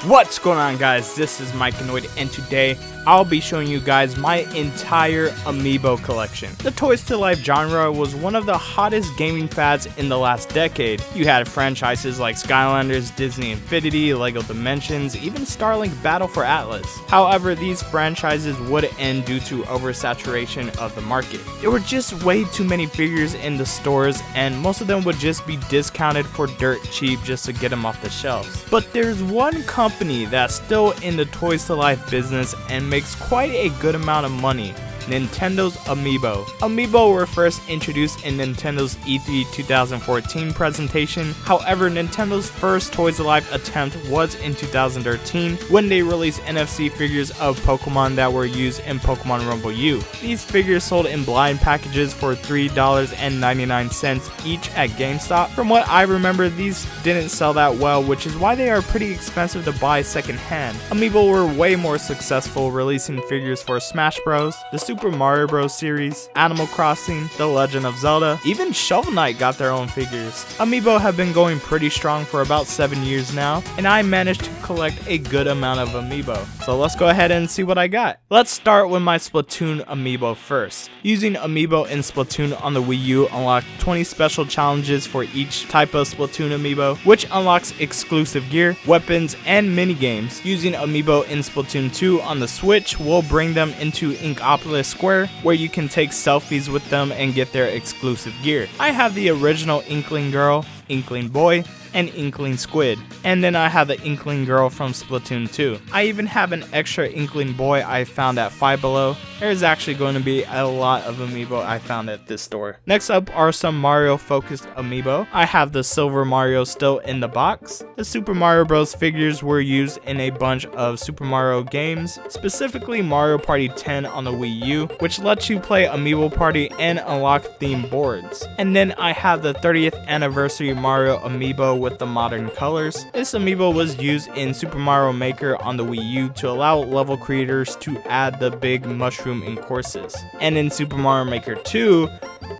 What's going on, guys? This is Mikeinoid, and today I'll be showing you guys my entire Amiibo collection. The Toys to Life genre was one of the hottest gaming fads in the last decade. You had franchises like Skylanders, Disney Infinity, LEGO Dimensions, even Starlink Battle for Atlas. However, these franchises would end due to oversaturation of the market. There were just way too many figures in the stores, and most of them would just be discounted for dirt cheap just to get them off the shelves. But there's one company that's still in the Toys to Life business and makes quite a good amount of money: Nintendo's Amiibo. Amiibo were first introduced in Nintendo's E3 2014 presentation. However, Nintendo's first Toys to Life attempt was in 2013 when they released NFC figures of Pokemon that were used in Pokemon Rumble U. These figures sold in blind packages for $3.99 each at GameStop. From what I remember, these didn't sell that well, which is why they are pretty expensive to buy secondhand. Amiibo were way more successful, releasing figures for Smash Bros., the Super Mario Bros. Series, Animal Crossing, The Legend of Zelda, even Shovel Knight got their own figures. Amiibo have been going pretty strong for about 7 years now, and I managed to collect a good amount of Amiibo. So let's go ahead and see what I got. Let's start with my Splatoon Amiibo first. Using Amiibo in Splatoon on the Wii U unlocked 20 special challenges for each type of Splatoon Amiibo, which unlocks exclusive gear, weapons, and minigames. Using Amiibo in Splatoon 2 on the Switch will bring them into Inkopolis Square, where you can take selfies with them and get their exclusive gear. I have the original Inkling Girl, Inkling Boy, and Inkling Squid, and then I have the Inkling Girl from Splatoon 2. I even have an extra Inkling Boy I found at Five Below. There's actually going to be a lot of Amiibo I found at this store. Next up are some Mario focused Amiibo. I have the Silver Mario still in the box. The Super Mario Bros. Figures were used in a bunch of Super Mario games, specifically Mario Party 10 on the Wii U, which lets you play Amiibo Party and unlock theme boards. And then I have the 30th anniversary Mario Amiibo with the modern colors. This Amiibo was used in Super Mario Maker on the Wii U to allow level creators to add the big mushroom in courses. And in Super Mario Maker 2,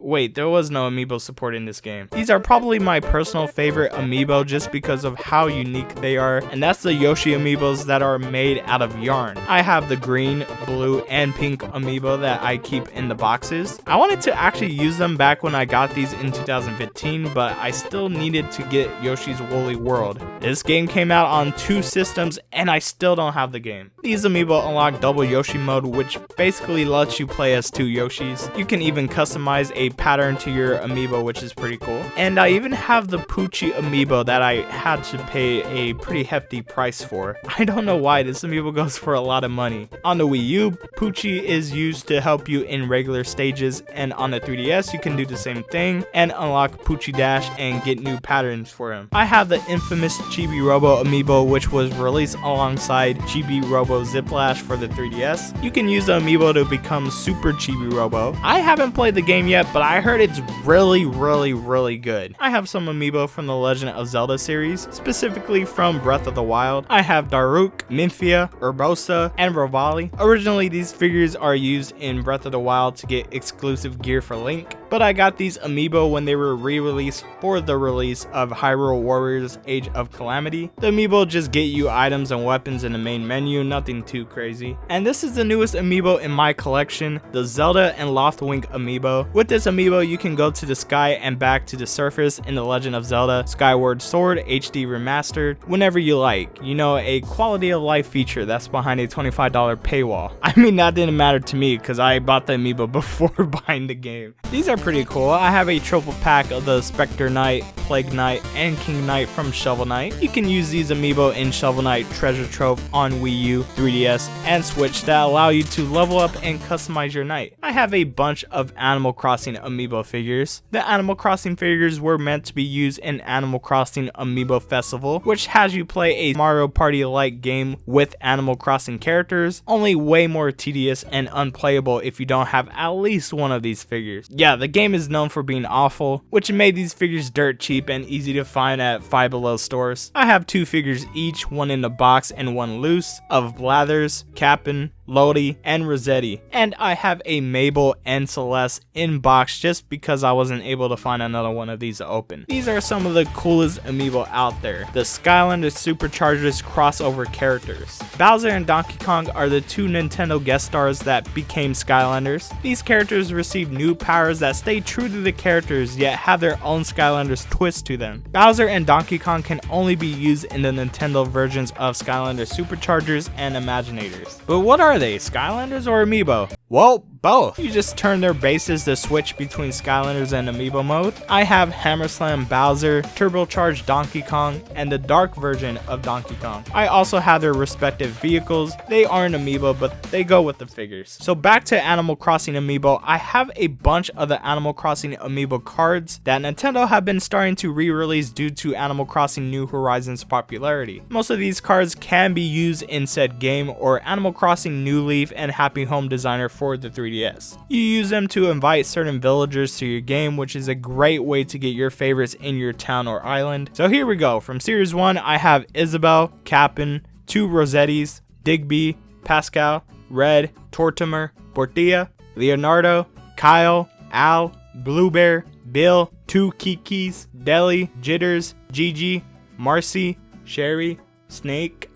wait, there was no Amiibo support in this game. These are probably my personal favorite Amiibo just because of how unique they are, and that's the Yoshi Amiibos that are made out of yarn. I have the green, blue, and pink Amiibo that I keep in the boxes. I wanted to actually use them back when I got these in 2015, but I still needed to get Yoshi's Woolly World. This game came out on 2 systems, and I still don't have the game. These Amiibo unlock double Yoshi mode, which basically lets you play as 2 Yoshis. You can even customize a pattern to your Amiibo, which is pretty cool. And I even have the Poochie Amiibo that I had to pay a pretty hefty price for. I don't know why this Amiibo goes for a lot of money. On the Wii U, Poochie is used to help you in regular stages, and on the 3DS you can do the same thing and unlock Poochie Dash and get new patterns for him. I have the infamous Chibi-Robo Amiibo, which was released alongside Chibi-Robo Ziplash for the 3DS. You can use the Amiibo to become Super Chibi-Robo. I haven't played the game yet, but I heard it's really good. I have some Amiibo from the Legend of Zelda series, specifically from Breath of the Wild. I have Daruk, Cynthia, Urbosa, and Revali. Originally, these figures are used in Breath of the Wild to get exclusive gear for Link, but I got these Amiibo when they were re-released for the release of Hyrule Warriors Age of Calamity. The Amiibo just get you items and weapons in the main menu, nothing too crazy. And this is the newest Amiibo in my collection, the Zelda and Loftwink Amiibo. With this Amiibo, you can go to the sky and back to the surface in The Legend of Zelda Skyward Sword HD Remastered whenever you like. You know, a quality of life feature that's behind a $25 paywall. I mean, that didn't matter to me because I bought the Amiibo before buying the game. These are pretty cool. I have a triple pack of the Spectre Knight, Plague Knight, and King Knight from Shovel Knight. You can use these Amiibo in Shovel Knight Treasure Trove on Wii U, 3DS, and Switch that allow you to level up and customize your knight. I have a bunch of Animal Crossing Amiibo figures. The Animal Crossing figures were meant to be used in Animal Crossing Amiibo Festival, which has you play a Mario Party-like game with Animal Crossing characters, only way more tedious and unplayable if you don't have at least one of these figures. Yeah, the game is known for being awful, which made these figures dirt cheap and easy to find at Five Below stores. I have 2 figures each, one in the box and one loose, of Blathers, Cap'n, Lodi, and Rossetti. And I have a Mabel and Celeste in box just because I wasn't able to find another one of these to open. These are some of the coolest amiibo out there. The Skylanders Superchargers crossover characters. Bowser and Donkey Kong are the two Nintendo guest stars that became Skylanders. These characters receive new powers that stay true to the characters yet have their own Skylanders twist to them. Bowser and Donkey Kong can only be used in the Nintendo versions of Skylanders Superchargers and Imaginators. But what are they, Skylanders or amiibo? Well, both. You just turn their bases to switch between Skylanders and amiibo mode. I have Hammer Slam Bowser, Turbocharged Donkey Kong, and the dark version of Donkey Kong. I also have their respective vehicles. They aren't amiibo, but they go with the figures. So back to Animal Crossing amiibo, I have a bunch of the Animal Crossing amiibo cards that Nintendo have been starting to re-release due to Animal Crossing New Horizons popularity. Most of these cards can be used in said game or Animal Crossing New Leaf and Happy Home Designer for the 3DS. You use them to invite certain villagers to your game, which is a great way to get your favorites in your town or island. So here we go. From Series 1, I have Isabelle, Cap'n, 2 Rossettis, Digby, Pascal, Red, Tortimer, Portilla, Leonardo, Kyle, Al, Blue Bear, Bill, 2 Kikis, Deli, Jitters, Gigi, Marcy, Sherry, Snake,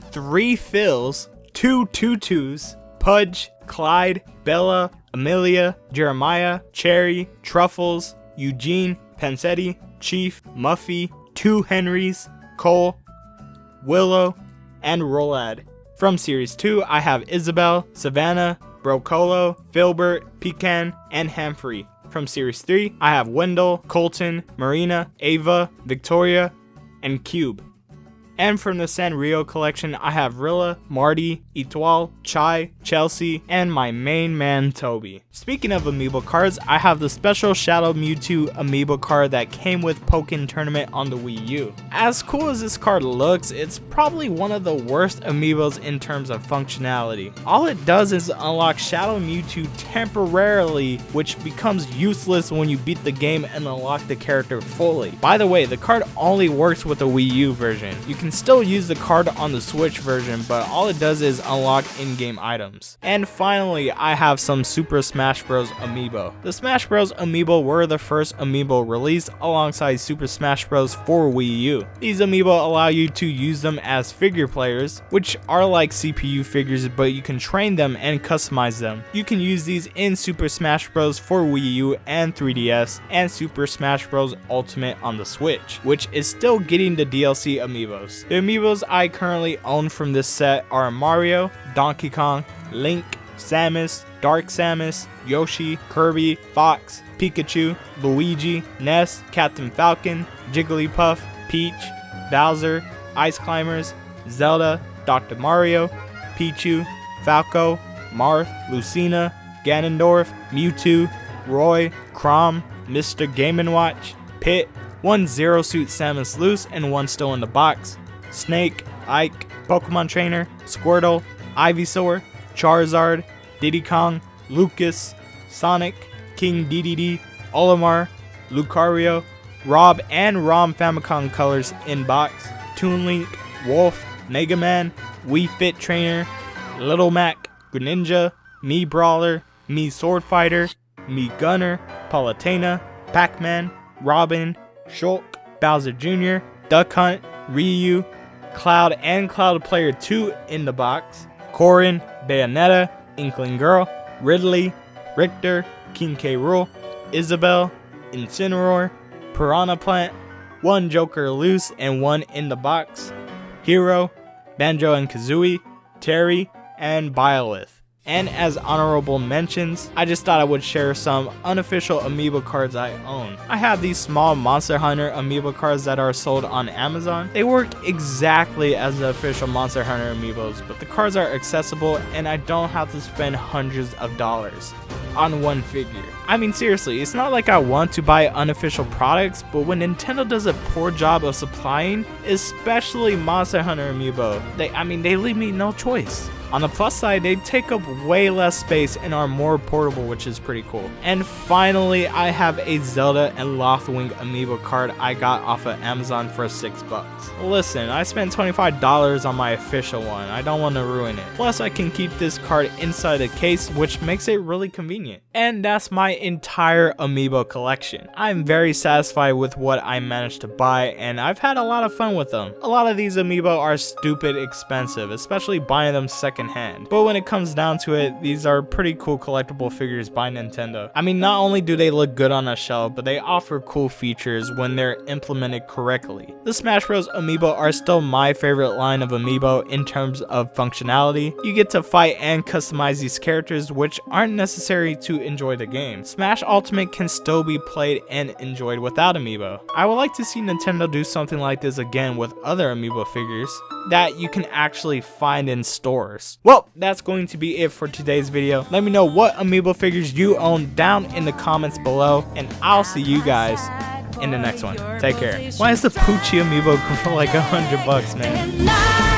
3 Phils, 2 Tutus, Pudge, Clyde, Bella, Amelia, Jeremiah, Cherry, Truffles, Eugene, Pansetti, Chief, Muffy, 2 Henrys, Cole, Willow, and Rolad. From Series 2, I have Isabelle, Savannah, Brocolo, Filbert, Pecan, and Humphrey. From Series 3, I have Wendell, Colton, Marina, Ava, Victoria, and Cube. And from the Sanrio collection, I have Rilla, Marty, Etoile, Chai, Chelsea, and my main man, Toby. Speaking of amiibo cards, I have the special Shadow Mewtwo amiibo card that came with Pokken Tournament on the Wii U. As cool as this card looks, it's probably one of the worst amiibos in terms of functionality. All it does is unlock Shadow Mewtwo temporarily, which becomes useless when you beat the game and unlock the character fully. By the way, the card only works with the Wii U version. You can still use the card on the Switch version, but all it does is unlock in-game items. And finally, I have some Super Smash Bros. Amiibo. The Smash Bros. Amiibo were the first amiibo released alongside Super Smash Bros. For Wii U. These amiibo allow you to use them as figure players, which are like CPU figures, but you can train them and customize them. You can use these in Super Smash Bros. For Wii U and 3DS, and Super Smash Bros. Ultimate on the Switch, which is still getting the DLC amiibos. The amiibos I currently own from this set are Mario, Donkey Kong, Link, Samus, Dark Samus, Yoshi, Kirby, Fox, Pikachu, Luigi, Ness, Captain Falcon, Jigglypuff, Peach, Bowser, Ice Climbers, Zelda, Dr. Mario, Pichu, Falco, Marth, Lucina, Ganondorf, Mewtwo, Roy, Chrom, Mr. Game & Watch, Pit, 1 Zero Suit Samus loose and 1 still in the box, Snake, Ike, Pokemon Trainer, Squirtle, Ivysaur, Charizard, Diddy Kong, Lucas, Sonic, King DDD, Olimar, Lucario, Rob and ROM Famicom colors in box, Toon Link, Wolf, Mega Man, Wii Fit Trainer, Little Mac, Greninja, Mii Brawler, Mii Sword Fighter, Mii Gunner, Palutena, Pac-Man, Robin, Shulk, Bowser Jr., Duck Hunt, Ryu, Cloud and Cloud Player 2 in the box, Corrin, Bayonetta, Inkling Girl, Ridley, Richter, King K. Rool, Isabelle, Incineroar, Piranha Plant, 1 Joker loose and 1 in the box, Hero, Banjo and Kazooie, Terry, and Byleth. And as honorable mentions, I just thought I would share some unofficial amiibo cards I own. I have these small Monster Hunter amiibo cards that are sold on Amazon. They work exactly as the official Monster Hunter amiibos, but the cards are accessible and I don't have to spend hundreds of dollars on one figure. I mean, seriously, it's not like I want to buy unofficial products, but when Nintendo does a poor job of supplying, especially Monster Hunter amiibo, they leave me no choice. On the plus side, they take up way less space and are more portable, which is pretty cool. And finally, I have a Zelda and Lothwing amiibo card I got off of Amazon for $6. Listen, I spent $25 on my official one. I don't want to ruin it. Plus, I can keep this card inside the case, which makes it really convenient. And that's my entire amiibo collection. I'm very satisfied with what I managed to buy, and I've had a lot of fun with them. A lot of these amiibo are stupid expensive, especially buying them secondhand. But when it comes down to it, these are pretty cool collectible figures by Nintendo. I mean, not only do they look good on a shelf, but they offer cool features when they're implemented correctly. The Smash Bros. Amiibo are still my favorite line of amiibo in terms of functionality. You get to fight and customize these characters, which aren't necessary to enjoy the game. Smash Ultimate can still be played and enjoyed without amiibo. I would like to see Nintendo do something like this again with other amiibo figures that you can actually find in stores. Well, that's going to be it for today's video. Let me know what amiibo figures you own down in the comments below, and I'll see you guys in the next one. Take care. Why is the Poochie amiibo for like $100, man?